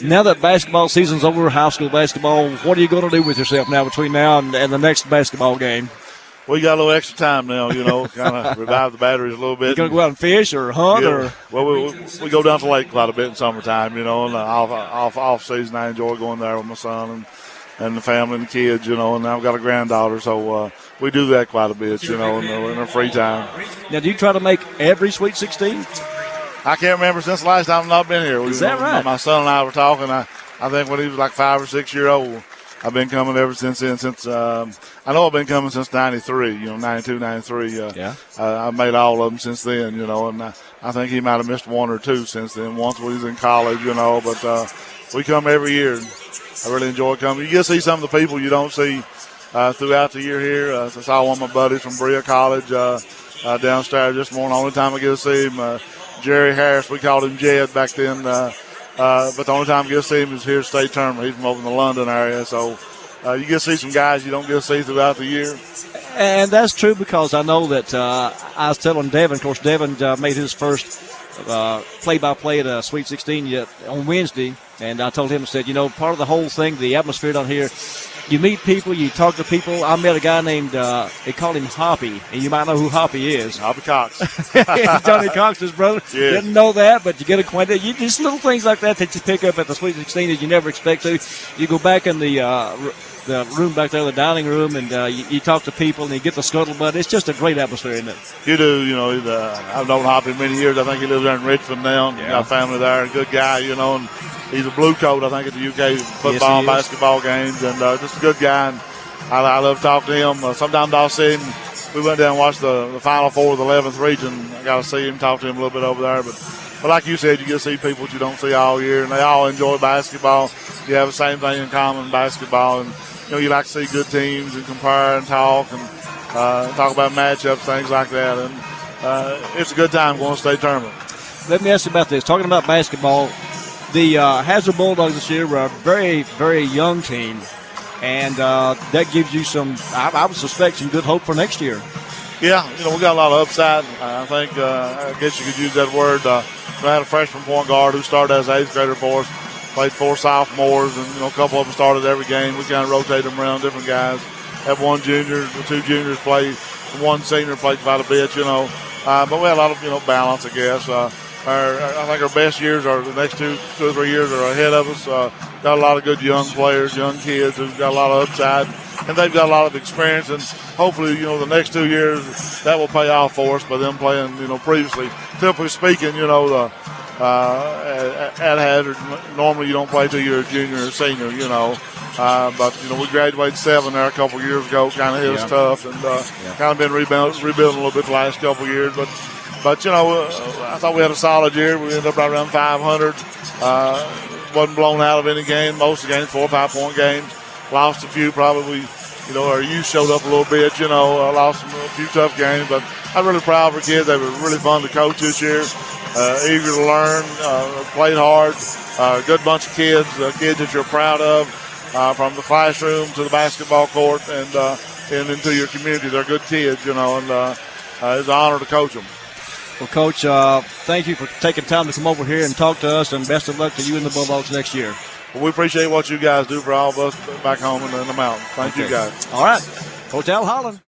Now that basketball season's over, high school basketball, what are you going to do with yourself now between now and the next basketball game? We got a little extra time now, kind of revive the batteries a little bit. You going to go out and fish or hunt? Yeah, well, we go down to the lake quite a bit in summertime, and off season I enjoy going there with my son and the family and the kids, and I've got a granddaughter, so we do that quite a bit, in our free time. Now, do you try to make every Sweet 16? I can't remember since the last time I've not been here. Is that right? My son and I were talking. I think when he was like 5 or 6 years old. I've been coming ever since then. I know I've been coming since 93, 92, 93. I've made all of them since then, and I think he might have missed 1 or 2 since then. Once when he was in college, but we come every year. I really enjoy coming. You get to see some of the people you don't see throughout the year here. I saw one of my buddies from Berea College downstairs this morning. Only time I get to see him, Jerry Harris, we called him Jed back then. But the only time you get to see him is here at state tournament. He's from over in the London area. So you get to see some guys you don't get to see throughout the year. And that's true because I know that I was telling Devin, of course, Devin made his first play-by-play at a Sweet 16 on Wednesday. And I told him, I said, part of the whole thing, the atmosphere down here, you meet people, you talk to people. I met a guy named, they call him Hoppy, and you might know who Hoppy is. Hoppy Cox. Johnny Cox's brother. Yeah. Didn't know that, but you get acquainted. Just little things like that you pick up at the Sweet 16 that you never expect to. You go back in the room back there, the dining room, and you talk to people, and you get the scuttlebutt. It's just a great atmosphere, isn't it? You do. I've known Hoppy many years. I think he lives there in Richmond now. Yeah. Got family there. A good guy, and he's a blue coat, I think, at the UK football and basketball games, and just a good guy. And I love talking to him. Sometimes I'll see him. We went down and watched the Final Four of the 11th region. I got to see him, talk to him a little bit over there. But like you said, you get to see people that you don't see all year, and they all enjoy basketball. You have the same thing in common, basketball. And, you like to see good teams and compare and talk and talk about matchups, things like that. And it's a good time going to state tournament. Let me ask you about this. Talking about basketball, the Hazard Bulldogs this year were a very, very young team, and that gives you some, I would suspect, some good hope for next year. Yeah, we got a lot of upside. I think, I guess you could use that word. We had a freshman point guard who started as an 8th grader for us, played 4 sophomores, and a couple of them started every game. We kind of rotate them around, different guys. Have 1 junior, the 2 juniors play, 1 senior played quite a bit, But we had a lot of, balance, I guess. I think our best years are the next 2 or 3 years are ahead of us. Got a lot of good young players, young kids who've got a lot of upside, and they've got a lot of experience. And hopefully, the next 2 years that will pay off for us by them playing, previously. Typically speaking, at Hazard, normally you don't play till you're a junior or senior, but we graduated 7 there a couple of years ago. Kind of hit us tough, and kind of been rebuilding a little bit the last couple of years, but I thought we had a solid year. We ended up right around 500. Wasn't blown out of any game. Most of the games, 4 or 5 point games. Lost a few probably. Our youth showed up a little bit. Lost a few tough games. But I'm really proud of our kids. They were really fun to coach this year. Eager to learn. Played hard. Good bunch of kids. Kids that you're proud of. From the classroom to the basketball court and into your community. They're good kids, and it's an honor to coach them. Well, Coach, thank you for taking time to come over here and talk to us, and best of luck to you and the Bulldogs next year. Well, we appreciate what you guys do for all of us back home in the mountains. Thank you guys. All right. Coach Al Holland.